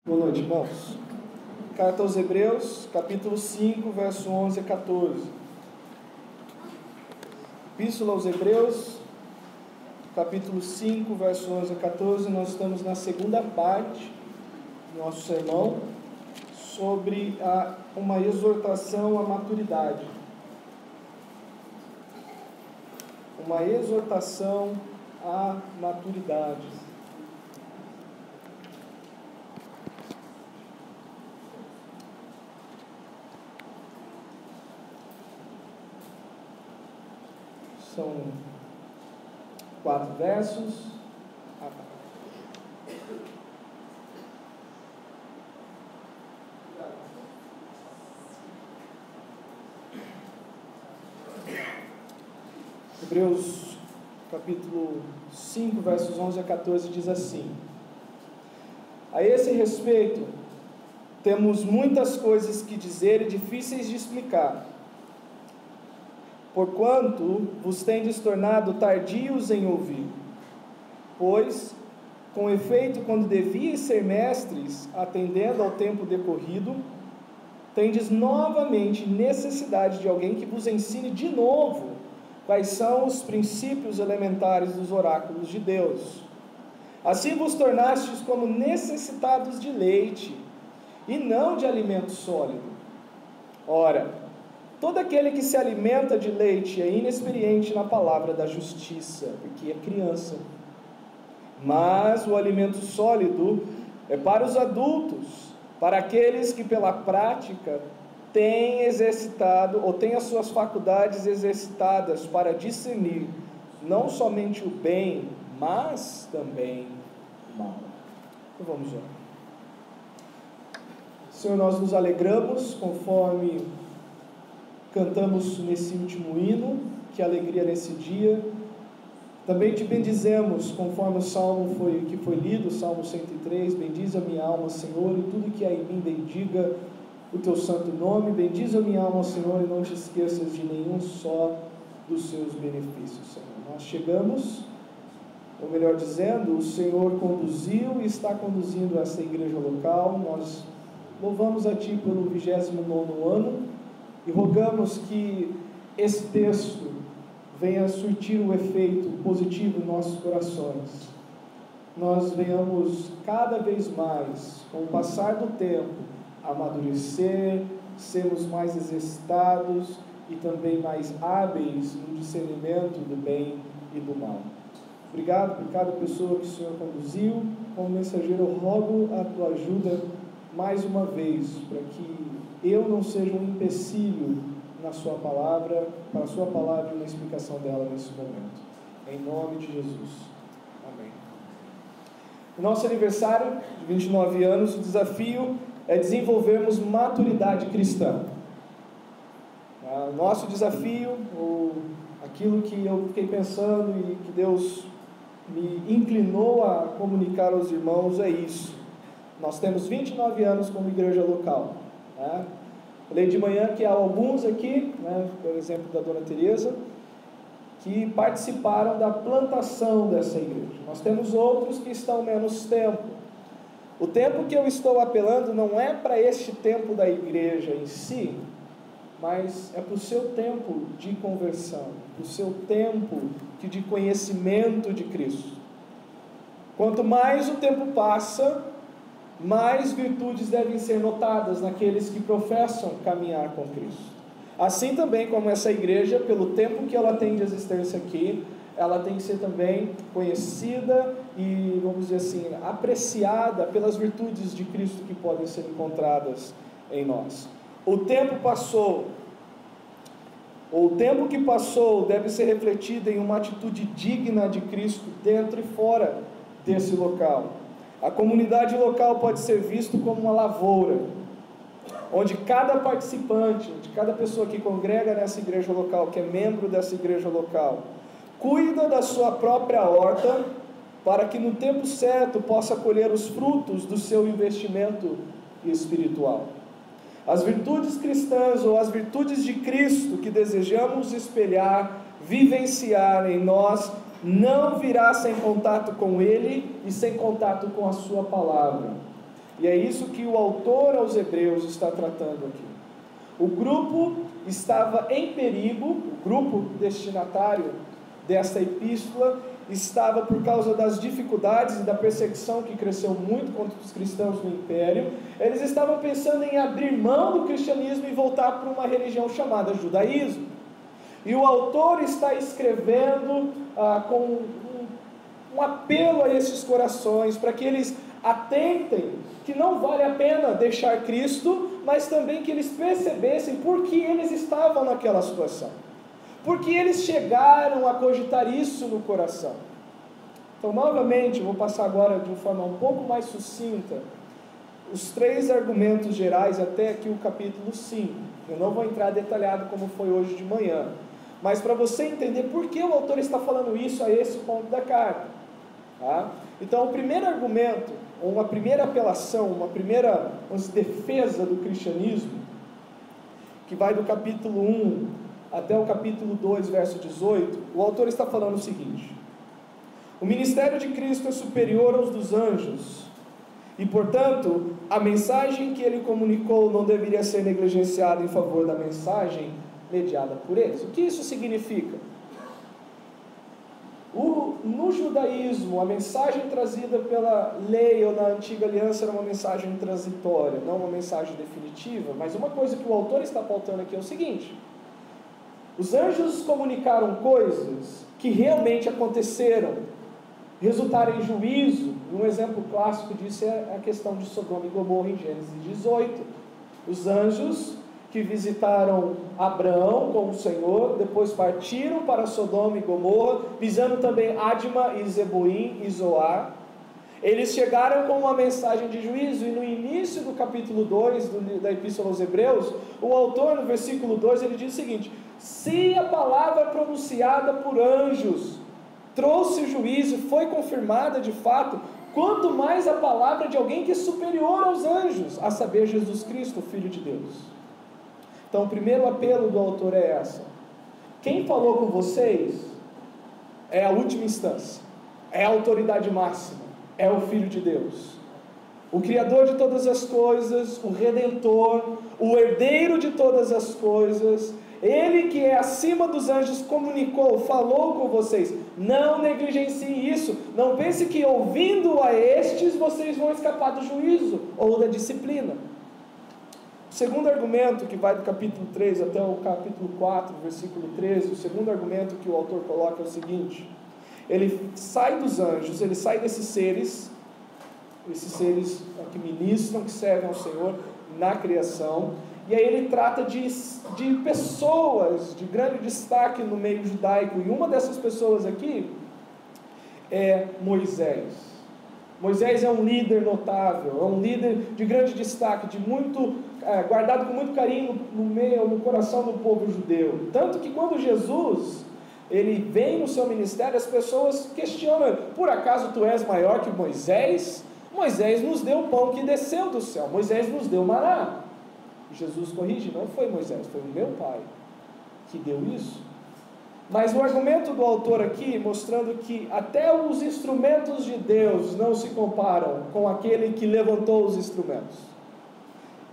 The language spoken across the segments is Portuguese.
Boa noite, irmãos. Carta aos Hebreus, capítulo 5, verso 11 a 14. Epístola aos Hebreus, capítulo 5, verso 11 a 14. Nós estamos na segunda parte do nosso sermão sobre uma exortação à maturidade. Uma exortação à maturidade. São 4 versos. Hebreus capítulo 5, versos 11 a 14 diz assim: A esse respeito, temos muitas coisas que dizer e difíceis de explicar, porquanto vos tendes tornado tardios em ouvir. Pois, com efeito, quando devíeis ser mestres, atendendo ao tempo decorrido, tendes novamente necessidade de alguém que vos ensine de novo quais são os princípios elementares dos oráculos de Deus. Assim vos tornastes como necessitados de leite, e não de alimento sólido. Ora, todo aquele que se alimenta de leite é inexperiente na palavra da justiça, porque é criança. Mas o alimento sólido é para os adultos, para aqueles que pela prática têm exercitado, ou têm as suas faculdades exercitadas para discernir não somente o bem, mas também o mal. Então vamos lá. Senhor, nós nos alegramos conforme cantamos nesse último hino, que alegria nesse dia. Também te bendizemos, conforme o salmo que foi lido, o Salmo 103, bendize a minha alma, Senhor, e tudo que há em mim bendiga o teu santo nome. Bendize a minha alma, Senhor, e não te esqueças de nenhum só dos seus benefícios, Senhor. Nós chegamos, ou melhor dizendo, o Senhor conduziu e está conduzindo essa igreja local. Nós louvamos a Ti pelo 29º ano, e rogamos que esse texto venha surtir um efeito positivo em nossos corações. Nós venhamos cada vez mais, com o passar do tempo, amadurecer, sermos mais exercitados e também mais hábeis no discernimento do bem e do mal. Obrigado por cada pessoa que o Senhor conduziu. Como mensageiro, eu rogo a Tua ajuda mais uma vez, para que eu não seja um empecilho na Sua palavra, para a Sua palavra e na explicação dela nesse momento. Em nome de Jesus. Amém. No nosso aniversário de 29 anos, o desafio é desenvolvermos maturidade cristã. Nosso desafio, aquilo que eu fiquei pensando e que Deus me inclinou a comunicar aos irmãos é isso. Nós temos 29 anos como igreja local. Falei de manhã que há alguns aqui, por exemplo da Dona Teresa, que participaram da plantação dessa igreja. Nós temos outros que estão menos tempo. O tempo que eu estou apelando não é para este tempo da igreja em si, mas é para o seu tempo de conversão, para o seu tempo de conhecimento de Cristo. Quanto mais o tempo passa, mais virtudes devem ser notadas naqueles que professam caminhar com Cristo. Assim também como essa igreja, pelo tempo que ela tem de existência aqui, ela tem que ser também conhecida e, vamos dizer assim, apreciada pelas virtudes de Cristo que podem ser encontradas em nós. O tempo que passou deve ser refletido em uma atitude digna de Cristo dentro e fora desse local. A comunidade local pode ser vista como uma lavoura, onde cada participante, de cada pessoa que congrega nessa igreja local, que é membro dessa igreja local, cuida da sua própria horta, para que no tempo certo possa colher os frutos do seu investimento espiritual. As virtudes cristãs ou as virtudes de Cristo que desejamos espelhar, vivenciar em nós, não virá sem contato com Ele e sem contato com a Sua palavra. E é isso que o autor aos Hebreus está tratando aqui. O grupo estava em perigo, o grupo destinatário desta epístola estava, por causa das dificuldades e da perseguição que cresceu muito contra os cristãos no Império, eles estavam pensando em abrir mão do cristianismo e voltar para uma religião chamada judaísmo. E o autor está escrevendo com um apelo a esses corações, para que eles atentem que não vale a pena deixar Cristo, mas também que eles percebessem por que eles estavam naquela situação, porque eles chegaram a cogitar isso no coração. Então, novamente, eu vou passar agora de uma forma um pouco mais sucinta os 3 argumentos gerais até aqui o capítulo 5. Eu não vou entrar detalhado como foi hoje de manhã, mas para você entender por que o autor está falando isso a esse ponto da carta. Tá? Então, o primeiro argumento, ou uma primeira apelação, uma primeira defesa do cristianismo, que vai do capítulo 1 até o capítulo 2, verso 18, o autor está falando o seguinte: o ministério de Cristo é superior aos dos anjos, e, portanto, a mensagem que ele comunicou não deveria ser negligenciada em favor da mensagem mediada por eles. O que isso significa? No judaísmo, a mensagem trazida pela lei ou na antiga aliança era uma mensagem transitória, não uma mensagem definitiva. Mas uma coisa que o autor está pautando aqui é o seguinte: os anjos comunicaram coisas que realmente aconteceram, resultaram em juízo. Um exemplo clássico disso é a questão de Sodoma e Gomorra em Gênesis 18. Os anjos que visitaram Abraão com o Senhor, depois partiram para Sodoma e Gomorra, visando também Adma e Zeboim e Zoar. Eles chegaram com uma mensagem de juízo, e no início do capítulo 2 da Epístola aos Hebreus, o autor, no versículo 2, ele diz o seguinte: se a palavra pronunciada por anjos trouxe o juízo, foi confirmada de fato, quanto mais a palavra de alguém que é superior aos anjos, a saber, Jesus Cristo, o Filho de Deus. Então, o primeiro apelo do autor é essa: quem falou com vocês é a última instância, é a autoridade máxima, é o Filho de Deus, o Criador de todas as coisas, o Redentor, o herdeiro de todas as coisas. Ele que é acima dos anjos comunicou, falou com vocês. Não negligencie isso. Não pense que ouvindo a estes vocês vão escapar do juízo ou da disciplina. O segundo argumento, que vai do capítulo 3 até o capítulo 4, versículo 13, o segundo argumento que o autor coloca é o seguinte: ele sai dos anjos, ele sai desses seres que ministram, que servem ao Senhor na criação, e aí ele trata de pessoas de grande destaque no meio judaico, e uma dessas pessoas aqui é Moisés. Moisés é um líder notável, é um líder de grande destaque, guardado com muito carinho no coração do povo judeu. Tanto que quando Jesus ele vem no seu ministério, as pessoas questionam: por acaso tu és maior que Moisés? Moisés nos deu o pão que desceu do céu, Moisés nos deu maná. Jesus corrige: não foi Moisés, foi o meu Pai que deu isso. Mas o argumento do autor aqui, mostrando que até os instrumentos de Deus não se comparam com aquele que levantou os instrumentos.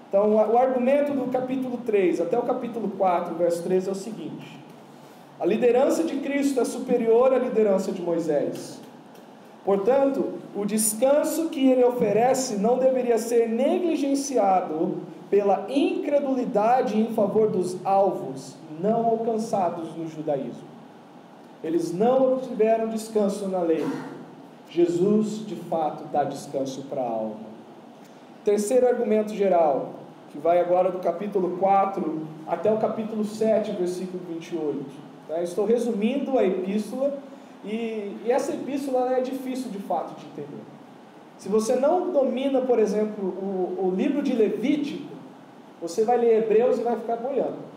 Então, o argumento do capítulo 3 até o capítulo 4, verso 13 é o seguinte: a liderança de Cristo é superior à liderança de Moisés. Portanto, o descanso que ele oferece não deveria ser negligenciado pela incredulidade em favor dos alvos não alcançados no judaísmo. Eles não obtiveram descanso na lei. Jesus, de fato, dá descanso para a alma. Terceiro argumento geral, que vai agora do capítulo 4 até o capítulo 7, versículo 28. Estou resumindo a epístola, e essa epístola é difícil de fato de entender. Se você não domina, por exemplo, o livro de Levítico, você vai ler Hebreus e vai ficar boiando.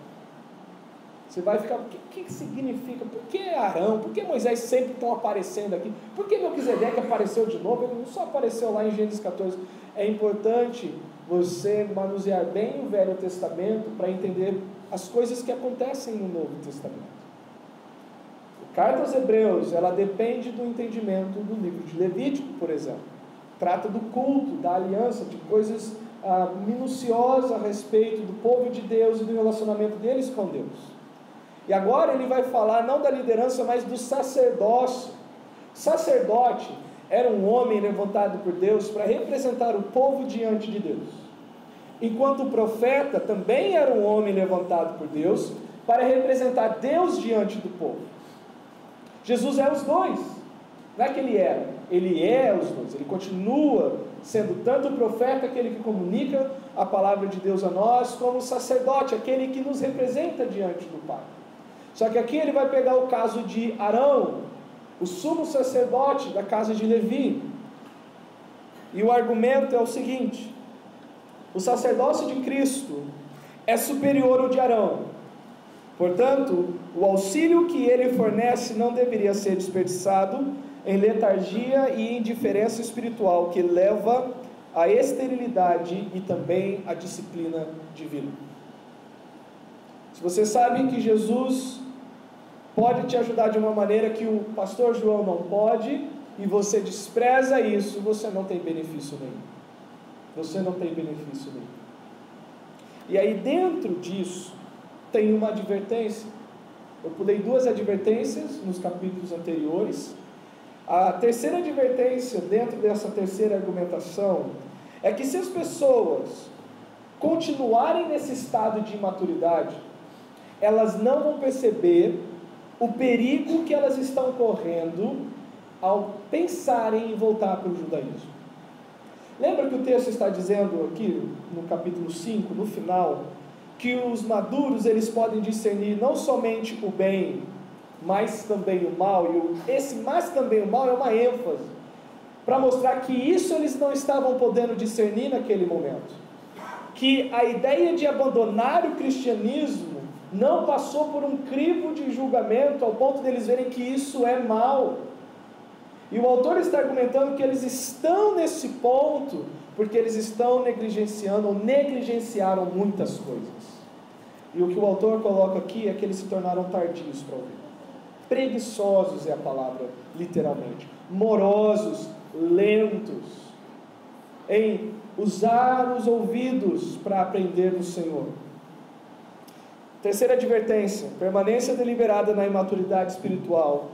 Você vai ficar: o que significa? Por que Arão? Por que Moisés sempre estão aparecendo aqui? Por que Melquisedeque apareceu de novo? Ele não só apareceu lá em Gênesis 14. É importante você manusear bem o Velho Testamento para entender as coisas que acontecem no Novo Testamento. A carta aos Hebreus, ela depende do entendimento do livro de Levítico, por exemplo. Trata do culto, da aliança, de coisas minuciosas a respeito do povo de Deus e do relacionamento deles com Deus. E agora ele vai falar não da liderança, mas do sacerdócio. O sacerdote era um homem levantado por Deus para representar o povo diante de Deus. Enquanto o profeta também era um homem levantado por Deus para representar Deus diante do povo. Jesus é os dois. Não é que ele era, ele é os dois. Ele continua sendo tanto o profeta, aquele que comunica a palavra de Deus a nós, como o sacerdote, aquele que nos representa diante do Pai. Só que aqui ele vai pegar o caso de Arão, o sumo sacerdote da casa de Levi. E o argumento é o seguinte: o sacerdócio de Cristo é superior ao de Arão. Portanto, o auxílio que ele fornece não deveria ser desperdiçado em letargia e indiferença espiritual, que leva à esterilidade e também à disciplina divina. Se você sabe que Jesus pode te ajudar de uma maneira que o pastor João não pode, e você despreza isso, você não tem benefício nenhum. Você não tem benefício nenhum. E aí dentro disso, tem uma advertência. Eu pulei 2 advertências nos capítulos anteriores. A terceira advertência, dentro dessa terceira argumentação, é que se as pessoas continuarem nesse estado de imaturidade, elas não vão perceber o perigo que elas estão correndo ao pensarem em voltar para o judaísmo. Lembra que o texto está dizendo aqui, no capítulo 5, no final, que os maduros eles podem discernir não somente o bem, mas também o mal, e esse mas também o mal é uma ênfase, para mostrar que isso eles não estavam podendo discernir naquele momento, que a ideia de abandonar o cristianismo não passou por um crivo de julgamento, ao ponto deles verem que isso é mal, e o autor está argumentando que eles estão nesse ponto, porque eles estão negligenciando, ou negligenciaram muitas coisas, e o que o autor coloca aqui é que eles se tornaram tardios para ouvir. Preguiçosos é a palavra, literalmente. Morosos, lentos em usar os ouvidos para aprender do Senhor. Terceira advertência: permanência deliberada na imaturidade espiritual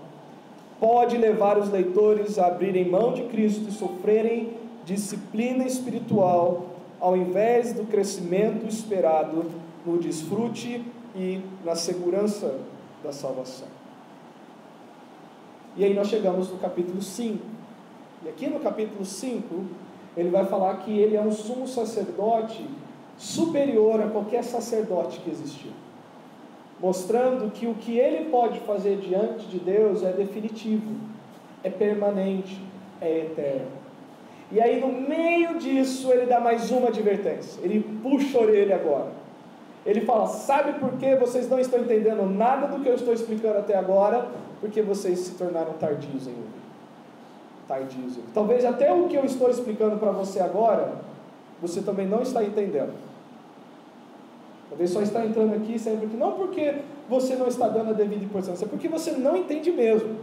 pode levar os leitores a abrirem mão de Cristo e sofrerem disciplina espiritual, ao invés do crescimento esperado no desfrute e na segurança da salvação. E aí nós chegamos no capítulo 5, e aqui no capítulo 5, ele vai falar que ele é um sumo sacerdote superior a qualquer sacerdote que existiu, mostrando que o que ele pode fazer diante de Deus é definitivo, é permanente, é eterno. E aí no meio disso ele dá mais uma advertência, ele puxa a orelha agora. Ele fala: sabe por que vocês não estão entendendo nada do que eu estou explicando até agora? Porque vocês se tornaram tardios em ouvir. Tardios. Talvez até o que eu estou explicando para você agora, você também não está entendendo. Talvez só está entrando aqui sempre que não porque você não está dando a devida importância, é porque você não entende mesmo.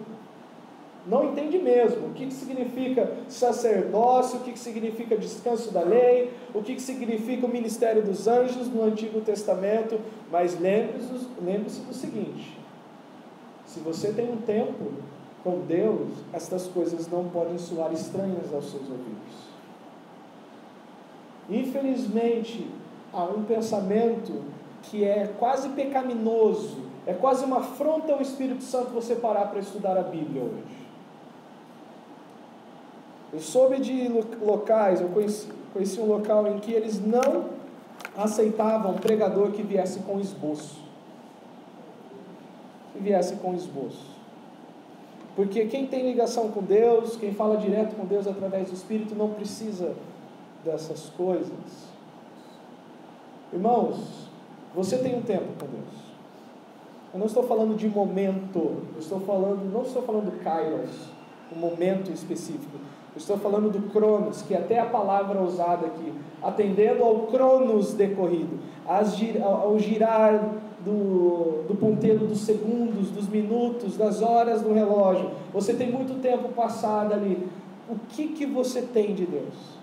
Não entende mesmo o que significa sacerdócio, o que significa descanso da lei, o que significa o ministério dos anjos no Antigo Testamento. Mas lembre-se do seguinte: se você tem um tempo com Deus, estas coisas não podem soar estranhas aos seus ouvidos. Infelizmente, há um pensamento que é quase pecaminoso, é quase uma afronta ao Espírito Santo você parar para estudar a Bíblia hoje. Eu soube de locais, eu conheci um local em que eles não aceitavam um pregador que viesse com esboço. Porque quem tem ligação com Deus, quem fala direto com Deus através do Espírito, não precisa dessas coisas. Irmãos, você tem um tempo com Deus. Eu não estou falando de momento, não estou falando do kairos, um momento específico. Eu estou falando do cronos, que até a palavra usada aqui, atendendo ao cronos decorrido, ao girar do ponteiro dos segundos, dos minutos, das horas do relógio. Você tem muito tempo passado ali, o que você tem de Deus?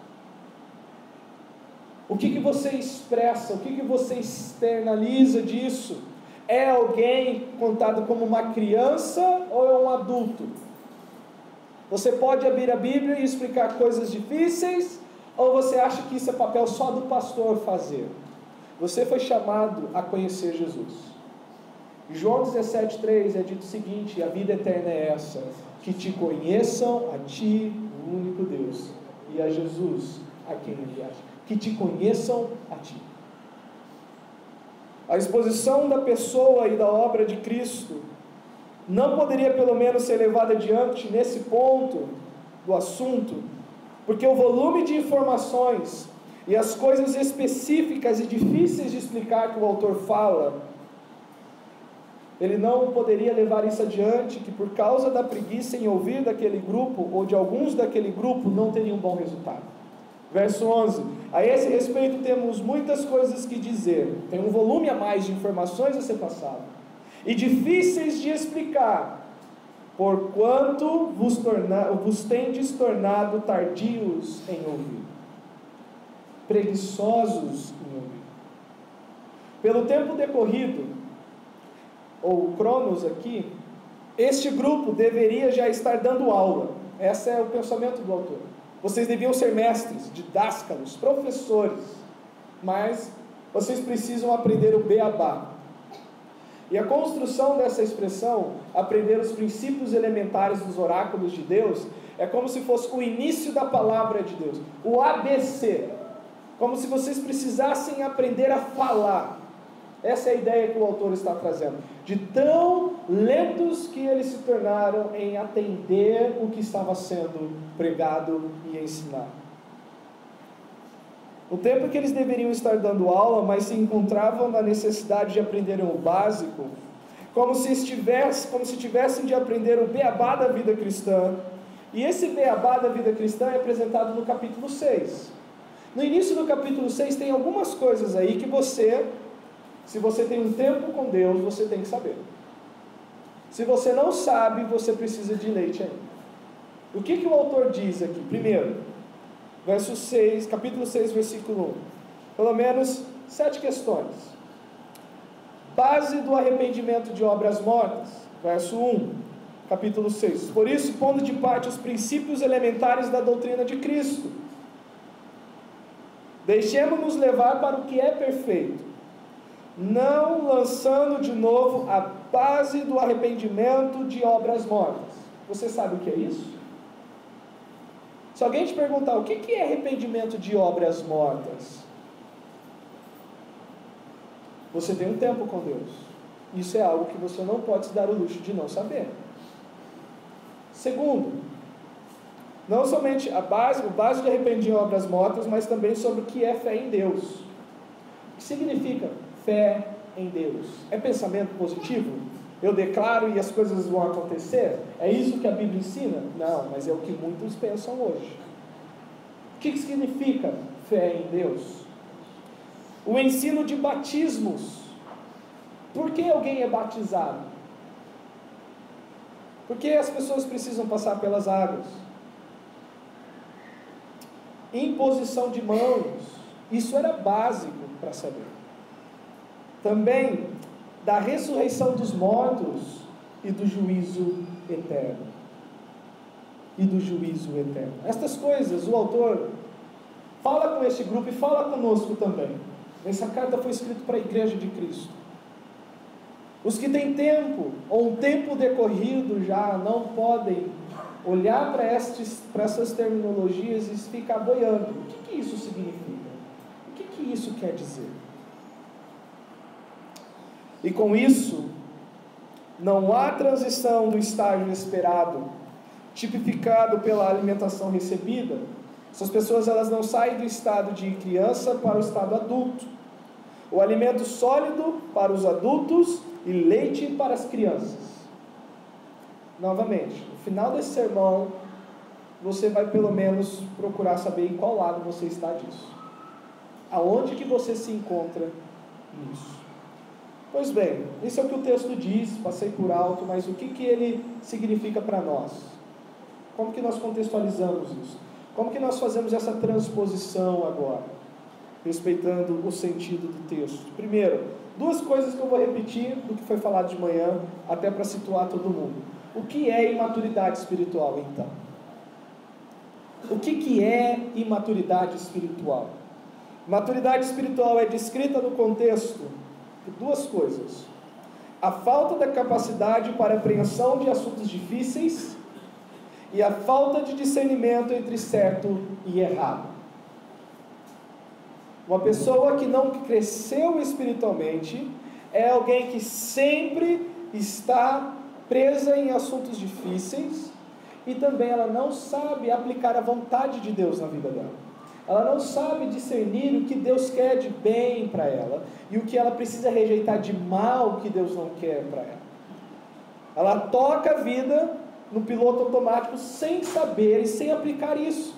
O que você expressa? O que você externaliza disso? É alguém contado como uma criança ou é um adulto? Você pode abrir a Bíblia e explicar coisas difíceis, ou você acha que isso é papel só do pastor fazer? Você foi chamado a conhecer Jesus. João 17,3 é dito o seguinte: a vida eterna é essa, que te conheçam a ti, o único Deus, e a Jesus, a quem enviaste. Que te conheçam a ti. A exposição da pessoa e da obra de Cristo não poderia pelo menos ser levada adiante nesse ponto do assunto, porque o volume de informações e as coisas específicas e difíceis de explicar que o autor fala, ele não poderia levar isso adiante, que por causa da preguiça em ouvir daquele grupo, ou de alguns daquele grupo, não teria um bom resultado. Verso 11, a esse respeito temos muitas coisas que dizer, tem um volume a mais de informações a ser passado, e difíceis de explicar, porquanto vos tendes tornado tardios em ouvir, preguiçosos em ouvir. Pelo tempo decorrido, ou cronos aqui, este grupo deveria já estar dando aula. Esse é o pensamento do autor. Vocês deviam ser mestres, didáscalos, professores, mas vocês precisam aprender o beabá. E a construção dessa expressão, aprender os princípios elementares dos oráculos de Deus, é como se fosse o início da palavra de Deus, o ABC, como se vocês precisassem aprender a falar. Essa é a ideia que o autor está trazendo, de tão lentos que eles se tornaram em atender o que estava sendo pregado e ensinado. O tempo que eles deveriam estar dando aula, mas se encontravam na necessidade de aprenderem o básico, como se tivessem de aprender o beabá da vida cristã. E esse beabá da vida cristã é apresentado no capítulo 6. No início do capítulo 6 tem algumas coisas aí que se você tem um tempo com Deus, você tem que saber. Se você não sabe, você precisa de leite ainda. O que o autor diz aqui? Primeiro, verso 6, capítulo 6, versículo 1. Pelo menos 7 questões. Base do arrependimento de obras mortas. Verso 1, capítulo 6. Por isso, pondo de parte os princípios elementares da doutrina de Cristo, deixemos-nos levar para o que é perfeito, não lançando de novo a base do arrependimento de obras mortas. Você sabe o que é isso? Se alguém te perguntar o que é arrependimento de obras mortas, você tem um tempo com Deus. Isso é algo que você não pode se dar o luxo de não saber. Segundo, não somente o base de arrependimento de obras mortas, mas também sobre o que é fé em Deus. O que significa fé em Deus? É pensamento positivo? Eu declaro e as coisas vão acontecer? É isso que a Bíblia ensina? Não, mas é o que muitos pensam hoje. O que significa fé em Deus? O ensino de batismos. Por que alguém é batizado? Por que as pessoas precisam passar pelas águas? Imposição de mãos. Isso era básico para saber. Também da ressurreição dos mortos e do juízo eterno. Estas coisas o autor fala com este grupo e fala conosco também. Essa carta foi escrita para a igreja de Cristo. Os que têm tempo, ou um tempo decorrido já, não podem olhar para essas terminologias e ficar boiando. O que isso significa? O que isso quer dizer? E com isso, não há transição do estágio esperado, tipificado pela alimentação recebida. Essas pessoas elas não saem do estado de criança para o estado adulto. O alimento sólido para os adultos e leite para as crianças. Novamente, no final desse sermão, você vai pelo menos procurar saber em qual lado você está disso. Aonde que você se encontra nisso? Pois bem, isso é o que o texto diz, passei por alto, mas o que ele significa para nós? Como que nós contextualizamos isso? Como que nós fazemos essa transposição agora, respeitando o sentido do texto? Primeiro, duas coisas que eu vou repetir do que foi falado de manhã, até para situar todo mundo. O que é imaturidade espiritual, então? O que é imaturidade espiritual? Maturidade espiritual é descrita no contexto de duas coisas: a falta da capacidade para apreensão de assuntos difíceis e a falta de discernimento entre certo e errado. Uma pessoa que não cresceu espiritualmente é alguém que sempre está presa em assuntos difíceis e também ela não sabe aplicar a vontade de Deus na vida dela. Ela não sabe discernir o que Deus quer de bem para ela e o que ela precisa rejeitar de mal que Deus não quer para ela. Ela toca a vida no piloto automático sem saber e sem aplicar isso.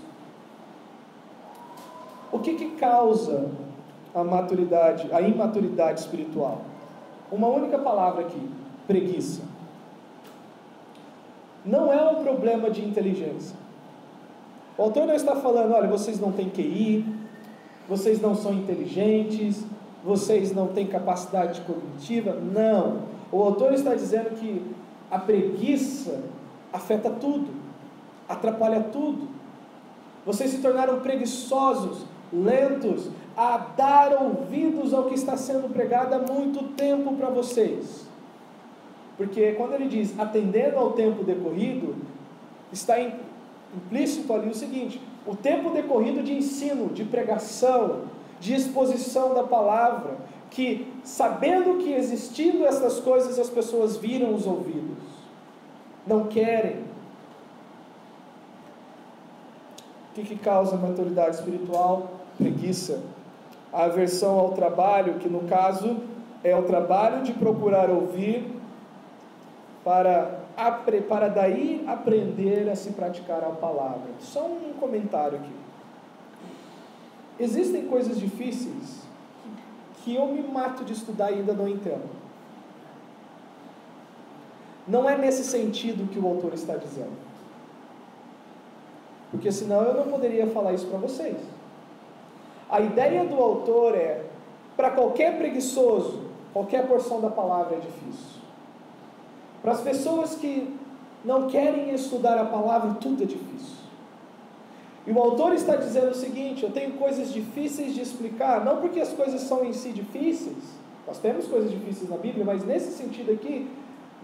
O que causa a imaturidade espiritual? Uma única palavra aqui: preguiça. Não é um problema de inteligência. O autor não está falando, olha, vocês não têm QI, vocês não são inteligentes, vocês não têm capacidade cognitiva. Não. O autor está dizendo que a preguiça afeta tudo, atrapalha tudo. Vocês se tornaram preguiçosos, lentos a dar ouvidos ao que está sendo pregado há muito tempo para vocês. Porque quando ele diz atendendo ao tempo decorrido, está implícito ali o seguinte: o tempo decorrido de ensino, de pregação, de exposição da palavra, que sabendo que existindo essas coisas as pessoas viram os ouvidos, não querem. O que causa maturidade espiritual? Preguiça. A aversão ao trabalho, que no caso é o trabalho de procurar ouvir para daí aprender a se praticar a palavra. Só um comentário aqui. Existem coisas difíceis que eu me mato de estudar e ainda não entendo. Não é nesse sentido que o autor está dizendo. Porque senão eu não poderia falar isso para vocês. A ideia do autor é, para qualquer preguiçoso, qualquer porção da palavra é difícil. Para as pessoas que não querem estudar a palavra, tudo é difícil. E o autor está dizendo o seguinte: eu tenho coisas difíceis de explicar, não porque as coisas são em si difíceis, nós temos coisas difíceis na Bíblia, mas nesse sentido aqui,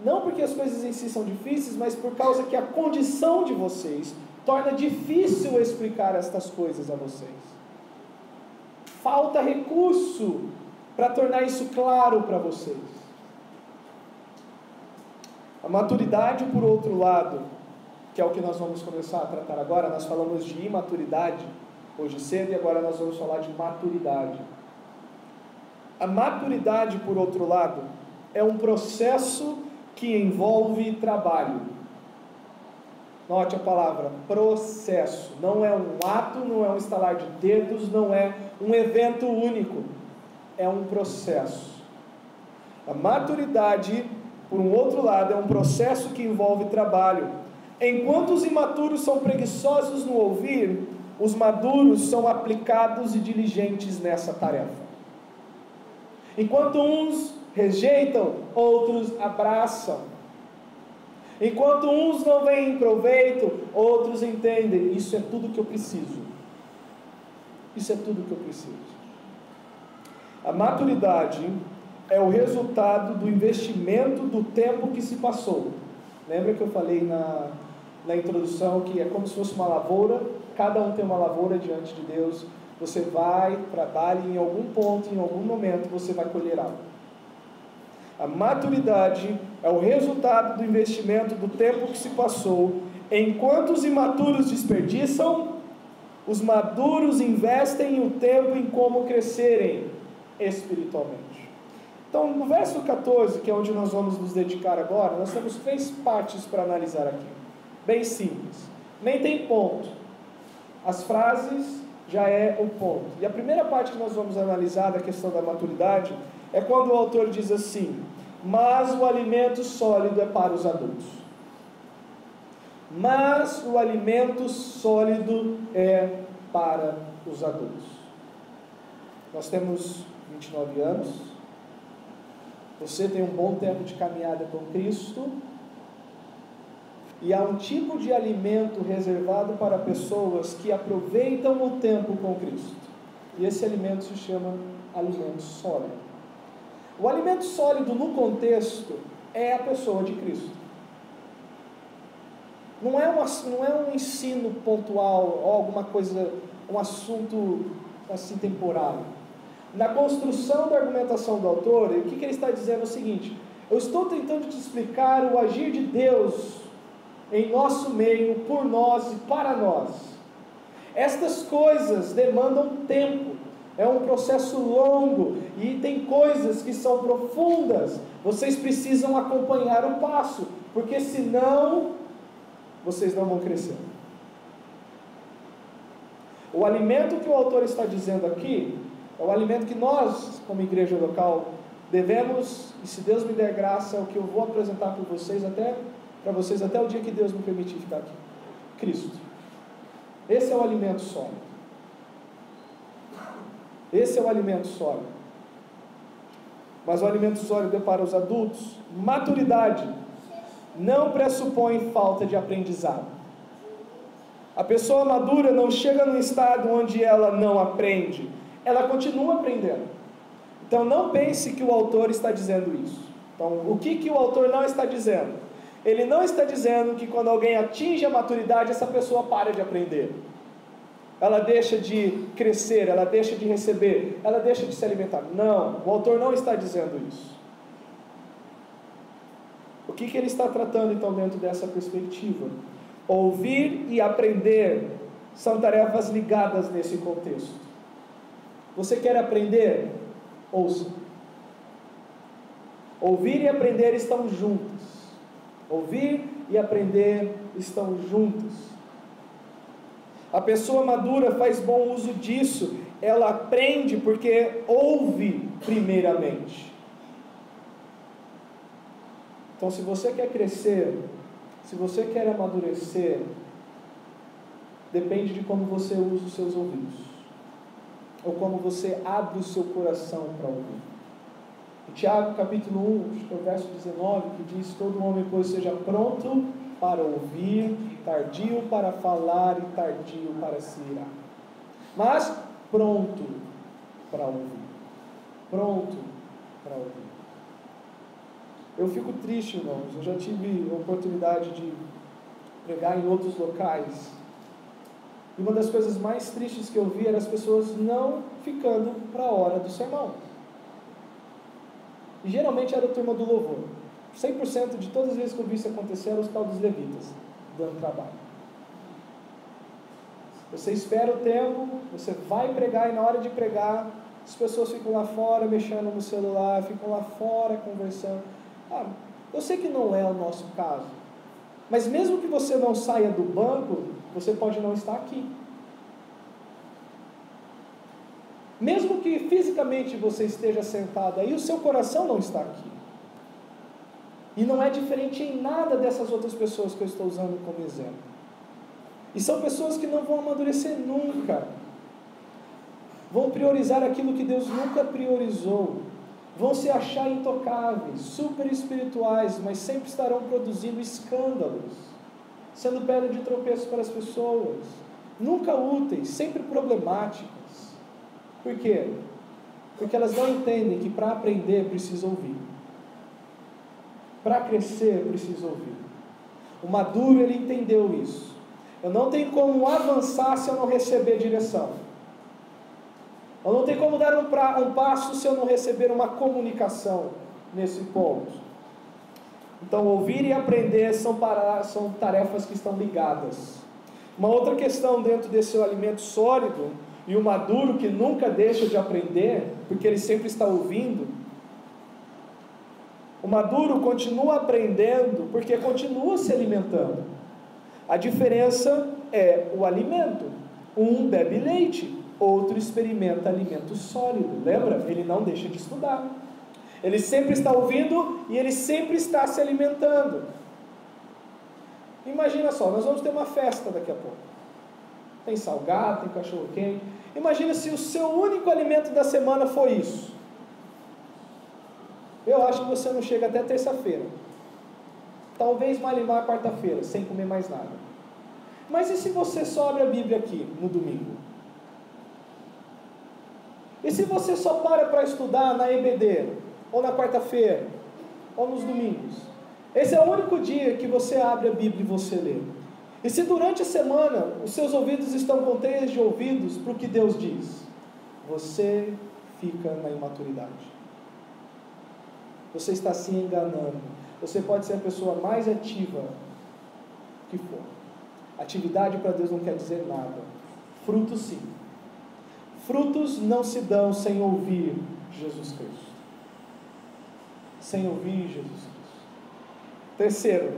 não porque as coisas em si são difíceis, mas por causa que a condição de vocês torna difícil explicar estas coisas a vocês. Falta recurso para tornar isso claro para vocês. A maturidade, por outro lado, que é o que nós vamos começar a tratar agora, nós falamos de imaturidade hoje cedo e agora nós vamos falar de maturidade. A maturidade, por outro lado, é um processo que envolve trabalho. Note a palavra processo. Não é um ato, não é um estalar de dedos, não é um evento único. É um processo. A maturidade, por um outro lado, é um processo que envolve trabalho. Enquanto os imaturos são preguiçosos no ouvir, os maduros são aplicados e diligentes nessa tarefa. Enquanto uns rejeitam, outros abraçam. Enquanto uns não veem proveito, outros entendem. Isso é tudo que eu preciso. Isso é tudo que eu preciso. A maturidade é o resultado do investimento do tempo que se passou. Lembra que eu falei na introdução que é como se fosse uma lavoura? Cada um tem uma lavoura diante de Deus. Você vai, trabalha em algum ponto, em algum momento você vai colher algo. A maturidade é o resultado do investimento do tempo que se passou. Enquanto os imaturos desperdiçam, os maduros investem o tempo em como crescerem espiritualmente. Então, no verso 14, que é onde nós vamos nos dedicar agora, nós temos 3 partes para analisar aqui. Bem simples. Nem tem ponto. As frases já é o ponto. E a primeira parte que nós vamos analisar da questão da maturidade é quando o autor diz assim: mas o alimento sólido é para os adultos. mas o alimento sólido é para os adultos. Nós temos 29 anos, você tem um bom tempo de caminhada com Cristo, e há um tipo de alimento reservado para pessoas que aproveitam o tempo com Cristo, e esse alimento se chama alimento sólido. O alimento sólido no contexto é a pessoa de Cristo. Não é um ensino pontual, ou alguma coisa, um assunto assim temporário. Na construção da argumentação do autor, o que ele está dizendo é o seguinte: eu estou tentando te explicar o agir de Deus em nosso meio, por nós e para nós. Estas coisas demandam tempo, é um processo longo, e tem coisas que são profundas, vocês precisam acompanhar o passo, porque senão vocês não vão crescer. O alimento que o autor está dizendo aqui é o alimento que nós, como igreja local, devemos, e se Deus me der graça, é o que eu vou apresentar para vocês até o dia que Deus me permitir ficar aqui: Cristo. Esse é o alimento sólido. Esse é o alimento sólido. Mas o alimento sólido é para os adultos. Maturidade não pressupõe falta de aprendizado. A pessoa madura não chega num estado onde ela não aprende, ela continua aprendendo. Então não pense que o autor está dizendo isso. Então, o que o autor não está dizendo? Ele não está dizendo que quando alguém atinge a maturidade, essa pessoa para de aprender. Ela deixa de crescer, ela deixa de receber, ela deixa de se alimentar. Não, o autor não está dizendo isso. O que ele está tratando então dentro dessa perspectiva? Ouvir e aprender são tarefas ligadas nesse contexto. Você quer aprender? Ouça. Ouvir e aprender estão juntos. Ouvir e aprender estão juntos. A pessoa madura faz bom uso disso. Ela aprende porque ouve primeiramente. Então, se você quer crescer, se você quer amadurecer, depende de como você usa os seus ouvidos, ou como você abre o seu coração para ouvir. Em Tiago capítulo 1, acho que é o verso 19, que diz: todo homem, pois, seja pronto para ouvir, tardio para falar e tardio para se irar, mas pronto para ouvir. Pronto para ouvir. Eu fico triste, irmãos. Eu já tive a oportunidade de pregar em outros locais, e uma das coisas mais tristes que eu vi era as pessoas não ficando para a hora do sermão. E geralmente era a turma do louvor. 100% de todas as vezes que eu vi isso acontecer eram os tal dos levitas, dando trabalho. Você espera o tempo, você vai pregar, e na hora de pregar, as pessoas ficam lá fora mexendo no celular, ficam lá fora conversando. Eu sei que não é o nosso caso, mas mesmo que você não saia do banco, você pode não estar aqui. Mesmo que fisicamente você esteja sentado aí, o seu coração não está aqui. E não é diferente em nada dessas outras pessoas que eu estou usando como exemplo. E são pessoas que não vão amadurecer nunca. Vão priorizar aquilo que Deus nunca priorizou. Vão se achar intocáveis, super espirituais, mas sempre estarão produzindo escândalos, sendo pedra de tropeço para as pessoas, nunca úteis, sempre problemáticas. Por quê? Porque elas não entendem que para aprender precisa ouvir, para crescer precisa ouvir. O maduro, ele entendeu isso. Eu não tenho como avançar se eu não receber direção. Eu não tenho como dar um passo se eu não receber uma comunicação nesse ponto. Então, ouvir e aprender são tarefas que estão ligadas. Uma outra questão dentro desse alimento sólido, e o maduro que nunca deixa de aprender, porque ele sempre está ouvindo. O maduro continua aprendendo, porque continua se alimentando. A diferença é o alimento. Um bebe leite, outro experimenta alimento sólido. Lembra? Ele não deixa de estudar. Ele sempre está ouvindo e ele sempre está se alimentando. Imagina só, nós vamos ter uma festa daqui a pouco. Tem salgado, tem cachorro-quente. Imagina se o seu único alimento da semana for isso. Eu acho que você não chega até terça-feira. Talvez malimar quarta-feira, sem comer mais nada. Mas e se você só abre a Bíblia aqui, no domingo? E se você só para estudar na EBD, ou na quarta-feira, ou nos domingos? Esse é o único dia que você abre a Bíblia e você lê. E se durante a semana os seus ouvidos estão contentes de ouvidos para o que Deus diz, você fica na imaturidade. Você está se enganando. Você pode ser a pessoa mais ativa que for. Atividade para Deus não quer dizer nada. Frutos sim. Frutos não se dão sem ouvir Jesus Cristo. Sem ouvir Jesus Cristo. Terceiro,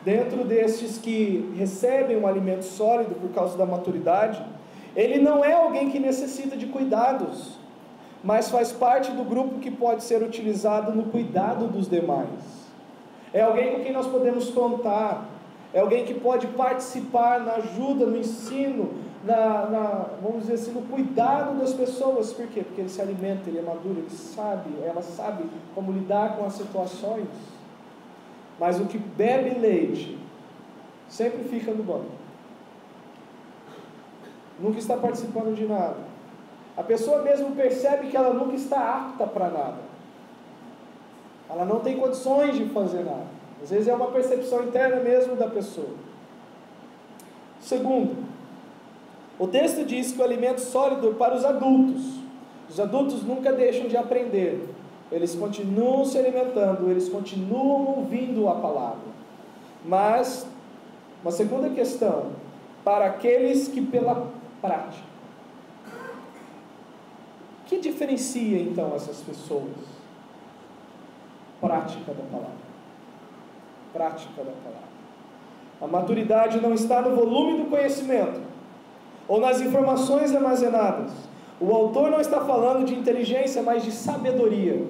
dentro destes que recebem um alimento sólido por causa da maturidade, ele não é alguém que necessita de cuidados, mas faz parte do grupo que pode ser utilizado no cuidado dos demais. É alguém com quem nós podemos contar, é alguém que pode participar na ajuda, no ensino, vamos dizer assim, no cuidado das pessoas. Por quê? Porque ele se alimenta, ele é maduro, ela sabe como lidar com as situações. Mas o que bebe leite sempre fica no banco, nunca está participando de nada. A pessoa mesmo percebe que ela nunca está apta para nada, ela não tem condições de fazer nada. Às vezes é uma percepção interna mesmo da pessoa. Segundo, o texto diz que o alimento sólido é para os adultos nunca deixam de aprender. Eles continuam se alimentando, eles continuam ouvindo a palavra. Mas, uma segunda questão, para aqueles que pela prática. O que diferencia então essas pessoas? Prática da palavra. Prática da palavra. A maturidade não está no volume do conhecimento, ou nas informações armazenadas. O autor não está falando de inteligência, mas de sabedoria.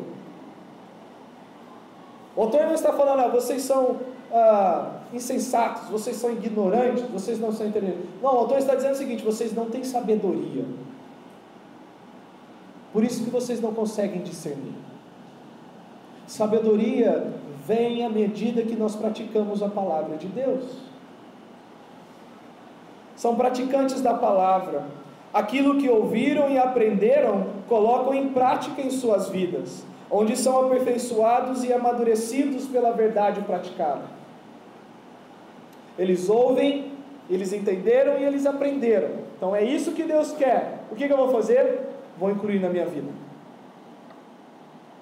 O autor não está falando, vocês são insensatos, vocês são ignorantes, vocês não são inteligentes. Não, o autor está dizendo o seguinte: vocês não têm sabedoria. Por isso que vocês não conseguem discernir. Sabedoria vem à medida que nós praticamos a palavra de Deus. São praticantes da palavra. Aquilo que ouviram e aprenderam, colocam em prática em suas vidas, onde são aperfeiçoados e amadurecidos pela verdade praticada. Eles ouvem, eles entenderam e eles aprenderam. Então é isso que Deus quer. O que eu vou fazer? Vou incluir na minha vida.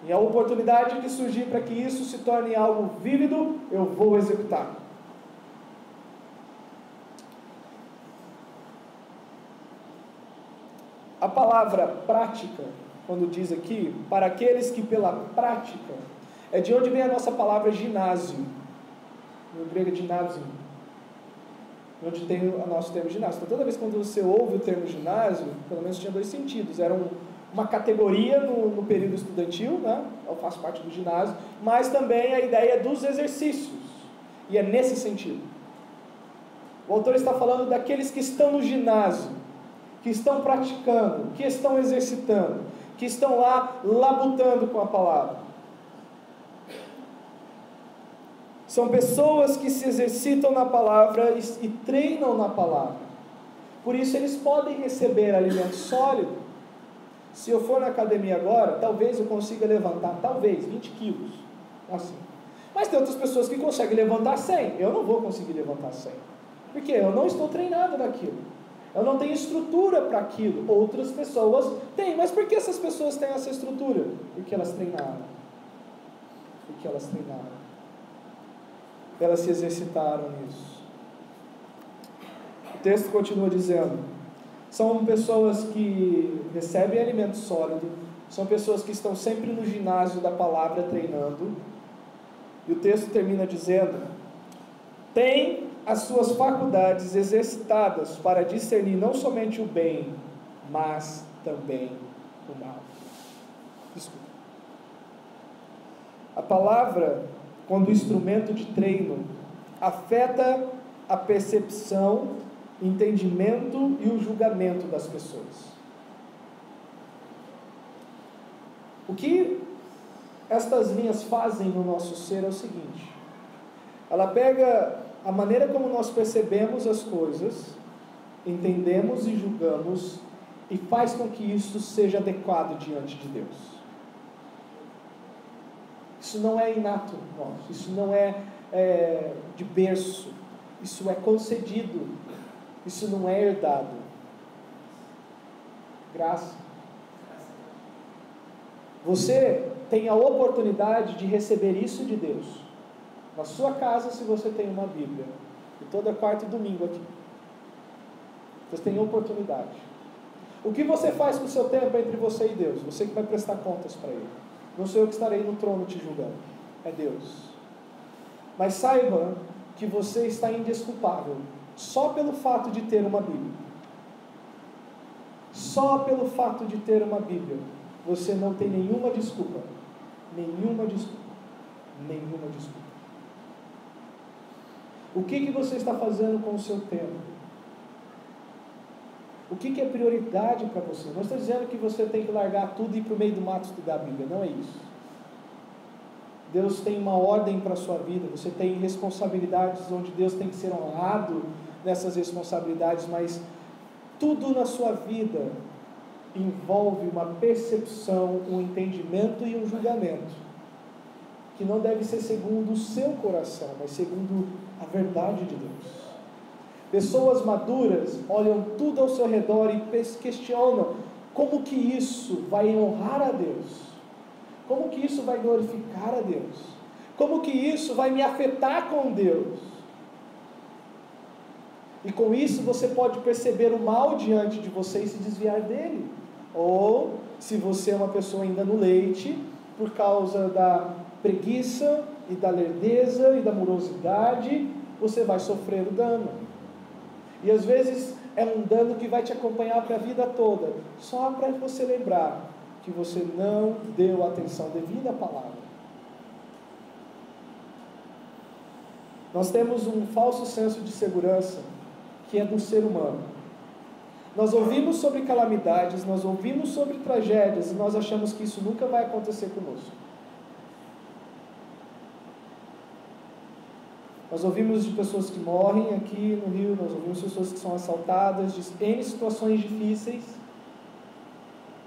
E a oportunidade que surgir para que isso se torne algo vívido, eu vou executar. A palavra prática, quando diz aqui, para aqueles que pela prática, é de onde vem a nossa palavra ginásio. No grego é ginásio, onde tem o nosso termo ginásio. Então toda vez que você ouve o termo ginásio, pelo menos tinha dois sentidos. Era uma categoria no período estudantil, né? Eu faço parte do ginásio, mas também a ideia dos exercícios, e é nesse sentido. O autor está falando daqueles que estão no ginásio, que estão praticando, que estão exercitando, que estão lá labutando com a palavra. São pessoas que se exercitam na palavra e treinam na palavra. Por isso eles podem receber alimento sólido. Se eu for na academia agora, talvez eu consiga levantar, 20 quilos, assim. Mas tem outras pessoas que conseguem levantar 100. Eu não vou conseguir levantar 100. Por quê? Eu não estou treinado naquilo. Eu não tenho estrutura para aquilo. Outras pessoas têm. Mas por que essas pessoas têm essa estrutura? Porque elas treinaram. Elas se exercitaram nisso. O texto continua dizendo: são pessoas que recebem alimento sólido, são pessoas que estão sempre no ginásio da palavra treinando. E o texto termina dizendo: tem as suas faculdades exercitadas para discernir não somente o bem, mas também o mal. Desculpa. A palavra, quando instrumento de treino, afeta a percepção, entendimento e o julgamento das pessoas. O que estas linhas fazem no nosso ser é o seguinte: ela pega a maneira como nós percebemos as coisas, entendemos e julgamos, e faz com que isso seja adequado diante de Deus. Isso não é inato nosso, isso não é de berço, isso é concedido, isso não é herdado. Graça. Você tem a oportunidade de receber isso de Deus na sua casa, se você tem uma Bíblia, e toda quarta e domingo aqui. Você tem oportunidade. O que você faz com o seu tempo entre você e Deus? Você que vai prestar contas para Ele. Não sou eu que estarei no trono te julgando, é Deus. Mas saiba que você está indesculpável só pelo fato de ter uma Bíblia. Só pelo fato de ter uma Bíblia, você não tem nenhuma desculpa. Nenhuma desculpa. Nenhuma desculpa. O que você está fazendo com o seu tempo? O que é prioridade para você? Não estou dizendo que você tem que largar tudo e ir para o meio do mato estudar a Bíblia. Não é isso. Deus tem uma ordem para a sua vida. Você tem responsabilidades onde Deus tem que ser honrado nessas responsabilidades, mas tudo na sua vida envolve uma percepção, um entendimento e um julgamento, que não deve ser segundo o seu coração, mas segundo a verdade de Deus. Pessoas maduras olham tudo ao seu redor e questionam como que isso vai honrar a Deus, como que isso vai glorificar a Deus, como que isso vai me afetar com Deus. E com isso você pode perceber o mal diante de você e se desviar dele. Ou, se você é uma pessoa ainda no leite, por causa da preguiça e da lerdeza e da morosidade, você vai sofrer o dano. E às vezes é um dano que vai te acompanhar para a vida toda, só para você lembrar que você não deu atenção devida à palavra. Nós temos um falso senso de segurança que é do ser humano. Nós ouvimos sobre calamidades, nós ouvimos sobre tragédias e nós achamos que isso nunca vai acontecer conosco. Nós ouvimos de pessoas que morrem aqui no Rio, nós ouvimos de pessoas que são assaltadas, de N situações difíceis.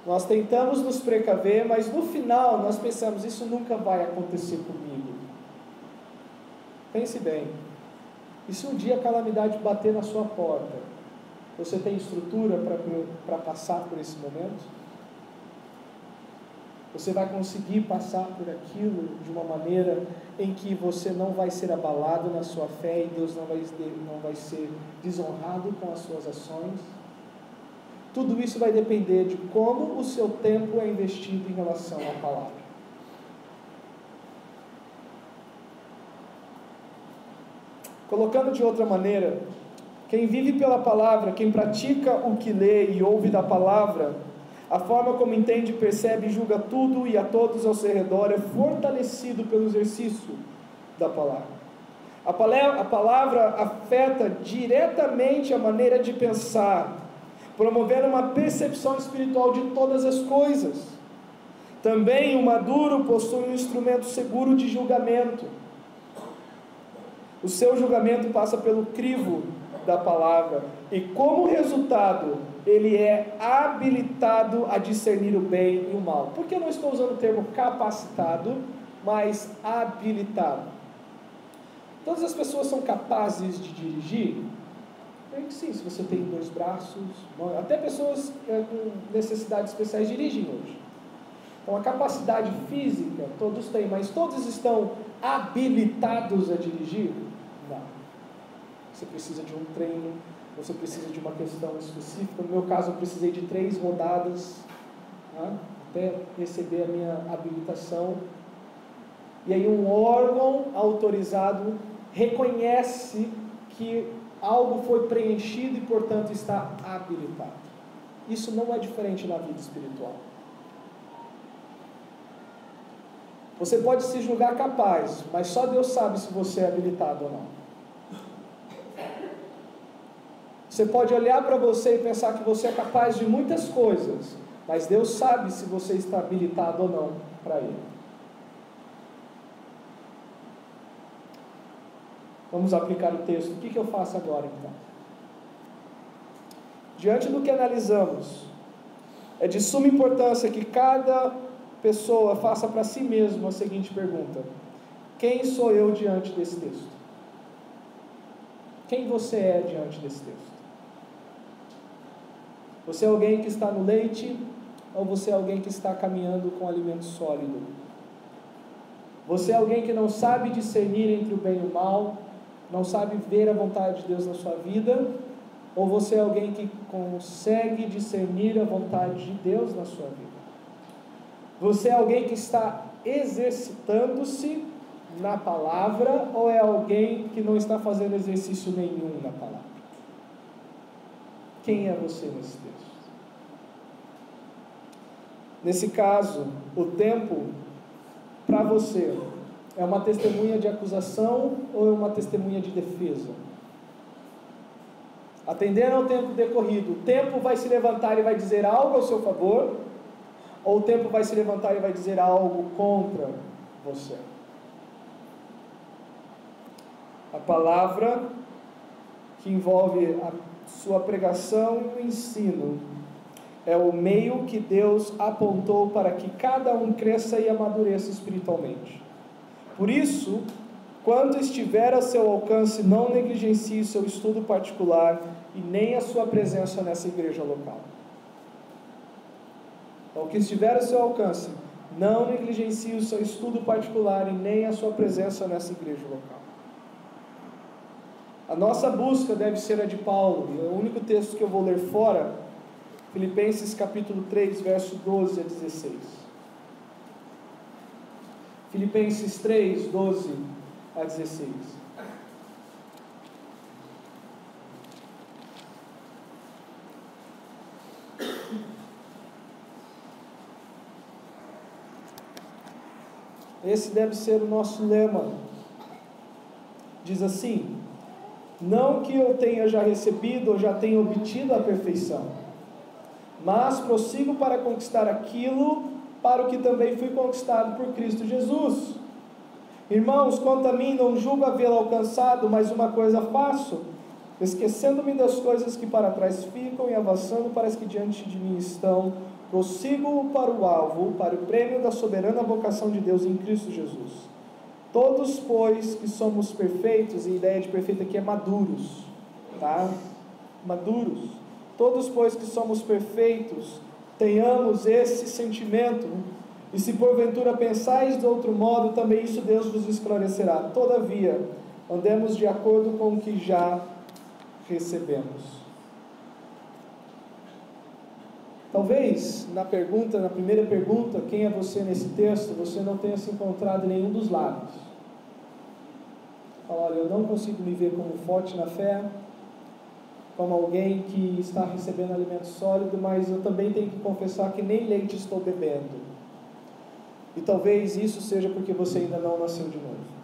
Nós tentamos nos precaver, mas no final nós pensamos, isso nunca vai acontecer comigo. Pense bem, e se um dia a calamidade bater na sua porta, você tem estrutura para passar por esse momento? Você vai conseguir passar por aquilo de uma maneira em que você não vai ser abalado na sua fé e Deus não vai ser desonrado com as suas ações? Tudo isso vai depender de como o seu tempo é investido em relação à palavra. Colocando de outra maneira, quem vive pela palavra, quem pratica o que lê e ouve da palavra, a forma como entende, percebe e julga tudo e a todos ao seu redor é fortalecido pelo exercício da palavra. A palavra afeta diretamente a maneira de pensar, promovendo uma percepção espiritual de todas as coisas. Também o maduro possui um instrumento seguro de julgamento. O seu julgamento passa pelo crivo da palavra e, como resultado, ele é habilitado a discernir o bem e o mal. Por que eu não estou usando o termo capacitado, mas habilitado? Todas as pessoas são capazes de dirigir? Eu creio que sim, se você tem 2 braços, até pessoas com necessidades especiais dirigem hoje. Então a capacidade física todos têm, mas todos estão habilitados a dirigir? Não. Você precisa de um treino, você precisa de uma questão específica. No meu caso, eu precisei de 3 rodadas, né, até receber a minha habilitação. E aí um órgão autorizado reconhece que algo foi preenchido e, portanto, está habilitado. Isso não é diferente na vida espiritual. Você pode se julgar capaz, mas só Deus sabe se você é habilitado ou não. Você pode olhar para você e pensar que você é capaz de muitas coisas, mas Deus sabe se você está habilitado ou não para Ele. Vamos aplicar o texto. O que eu faço agora então? Diante do que analisamos, é de suma importância que cada pessoa faça para si mesmo a seguinte pergunta: quem sou eu diante desse texto? Quem você é diante desse texto? Você é alguém que está no leite ou você é alguém que está caminhando com alimento sólido? Você é alguém que não sabe discernir entre o bem e o mal, não sabe ver a vontade de Deus na sua vida, ou você é alguém que consegue discernir a vontade de Deus na sua vida? Você é alguém que está exercitando-se na palavra, ou é alguém que não está fazendo exercício nenhum na palavra? Quem é você nesse texto? Nesse caso, o tempo para você é uma testemunha de acusação ou é uma testemunha de defesa? Atendendo ao tempo decorrido, o tempo vai se levantar e vai dizer algo ao seu favor, ou o tempo vai se levantar e vai dizer algo contra você? A palavra que envolve a sua pregação e o ensino é o meio que Deus apontou para que cada um cresça e amadureça espiritualmente. Por isso, quando estiver a seu alcance, não negligencie o seu estudo particular e nem a sua presença nessa igreja local. Então, o que estiver a seu alcance, não negligencie o seu estudo particular e nem a sua presença nessa igreja local. A nossa busca deve ser a de Paulo, e o único texto que eu vou ler fora, Filipenses capítulo 3, verso 12 a 16. Filipenses 3, 12 a 16. Esse deve ser o nosso lema. Diz assim: não que eu tenha já recebido ou já tenha obtido a perfeição, mas prossigo para conquistar aquilo para o que também fui conquistado por Cristo Jesus. Irmãos, quanto a mim, não julgo havê-lo alcançado, mas uma coisa faço, esquecendo-me das coisas que para trás ficam e avançando para as que diante de mim estão, prossigo para o alvo, para o prêmio da soberana vocação de Deus em Cristo Jesus. Todos, pois, que somos perfeitos, e a ideia de perfeito aqui é maduros, tá? Maduros. Todos, pois, que somos perfeitos, tenhamos esse sentimento, e se porventura pensais de outro modo, também isso Deus vos esclarecerá. Todavia, andemos de acordo com o que já recebemos. Talvez, na primeira pergunta, quem é você nesse texto, você não tenha se encontrado em nenhum dos lados. Fala: olha, eu não consigo me ver como forte na fé, como alguém que está recebendo alimento sólido, mas eu também tenho que confessar que nem leite estou bebendo. E talvez isso seja porque você ainda não nasceu de novo.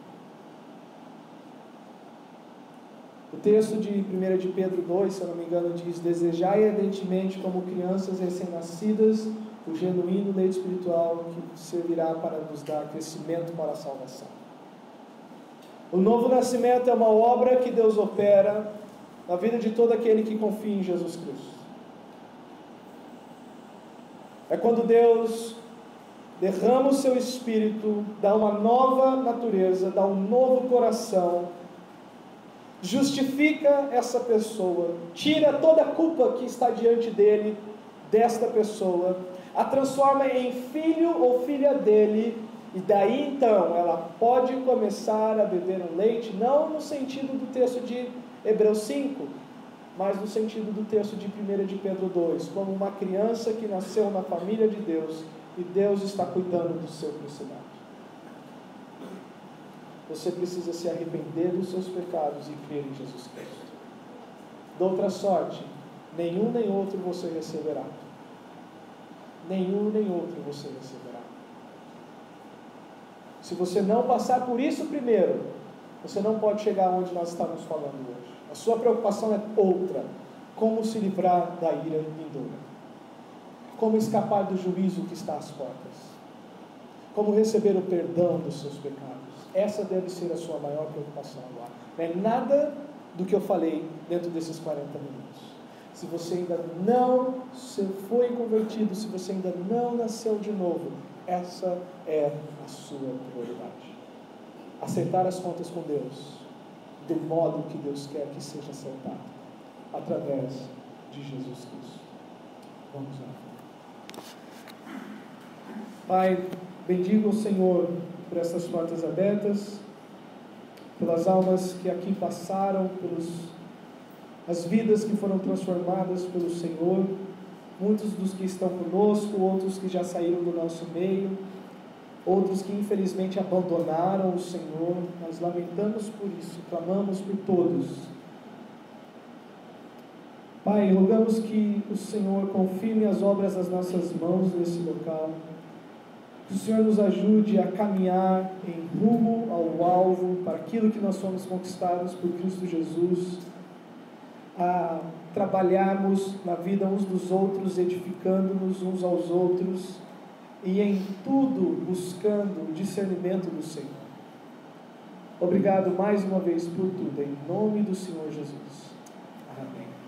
O texto de 1 de Pedro 2, se eu não me engano, diz: desejai ardentemente como crianças recém-nascidas o genuíno leite espiritual que servirá para nos dar crescimento para a salvação. O novo nascimento é uma obra que Deus opera na vida de todo aquele que confia em Jesus Cristo. É quando Deus derrama o seu Espírito, dá uma nova natureza, dá um novo coração, justifica essa pessoa, tira toda a culpa que está diante dele, desta pessoa, a transforma em filho ou filha dele, e daí então ela pode começar a beber um leite, não no sentido do texto de Hebreus 5, mas no sentido do texto de 1 de Pedro 2, como uma criança que nasceu na família de Deus, e Deus está cuidando do seu crescimento. Você precisa se arrepender dos seus pecados e crer em Jesus Cristo. De outra sorte, nenhum nem outro você receberá. Nenhum nem outro você receberá. Se você não passar por isso primeiro, você não pode chegar onde nós estamos falando hoje. A sua preocupação é outra. como se livrar da ira vindoura, como escapar do juízo que está às portas, como receber o perdão dos seus pecados. Essa deve ser a sua maior preocupação agora. Não é nada do que eu falei dentro desses 40 minutos. Se você ainda não foi convertido, se você ainda não nasceu de novo, essa é a sua prioridade. Acertar as contas com Deus, do modo que Deus quer que seja acertado, através de Jesus Cristo. Vamos lá. Pai, bendigo o Senhor por essas portas abertas, pelas almas que aqui passaram, as vidas que foram transformadas pelo Senhor, muitos dos que estão conosco, outros que já saíram do nosso meio, outros que infelizmente abandonaram o Senhor. Nós lamentamos por isso, clamamos por todos. Pai, rogamos que o Senhor confirme as obras das nossas mãos nesse local, que o Senhor nos ajude a caminhar em rumo ao alvo, para aquilo que nós fomos conquistados por Cristo Jesus, a trabalharmos na vida uns dos outros, edificando-nos uns aos outros, e em tudo buscando o discernimento do Senhor. Obrigado mais uma vez por tudo, em nome do Senhor Jesus. Amém.